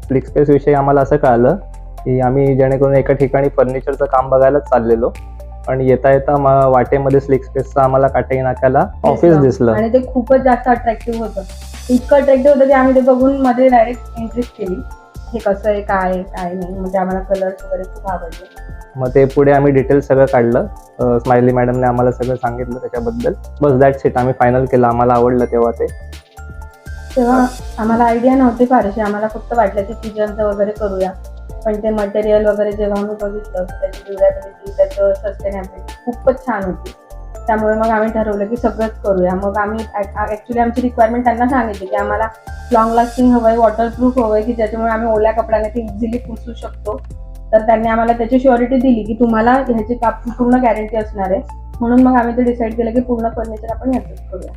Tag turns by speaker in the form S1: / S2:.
S1: Slick space विषयी आम्हाला असं कळालं की आम्ही जेणेकरून एका ठिकाणी फर्निचरचं काम बघायलाच चाललेलो, पण येता येता वाटेमध्ये स्लिक स्पेसचं आम्हाला काटेकी नाक्याला ऑफिस दिसलं
S2: आणि ते खूपच जास्त अट्रॅक्टिव्ह होतं. इतकं अट्रॅक्टिव्ह होतं की आम्ही ते बघून मध्ये डायरेक्ट इंटरेस्ट केली, हे कसं आहे, काय आहे, काय नाही. म्हणजे आम्हाला कलर्स वगैरे खूप आवडले.
S1: मग ते पुढे आम्ही डिटेल्स सगळं काढलं. स्माइली मॅडमने आम्हाला सगळं सांगितलं त्याच्याबद्दल. बस दॅट्स इट. आम्ही फायनल केलं. आम्हाला आवडलं तेव्हा ते.
S2: तेव्हा आम्हाला आयडिया नव्हती फारशी, आम्हाला फक्त वाटलं की किचनचं वगैरे करूया. पण ते मटेरियल वगैरे जेव्हा आम्ही बघितलं त्याची ड्युरेबिलिटी, त्याचं सस्टेनेबिलिटी खूपच छान होती. त्यामुळे मग आम्ही ठरवलं की सगळंच करूया. मग आम्ही ॲक्च्युली आमची रिक्वायरमेंट त्यांना सांगितली की आम्हाला लॉंग लास्टिंग हवं आहे, वॉटरप्रूफ हवं आहे, की ज्याच्यामुळे आम्ही ओल्या कपड्याने ते इझिली पुसू शकतो. तर त्यांनी आम्हाला त्याची श्युरिटी दिली की तुम्हाला ह्याची पूर्ण गॅरंटी असणार आहे. म्हणून मग आम्ही ते डिसाईड केलं की पूर्ण फर्निचर आपण ह्याचंच करूया.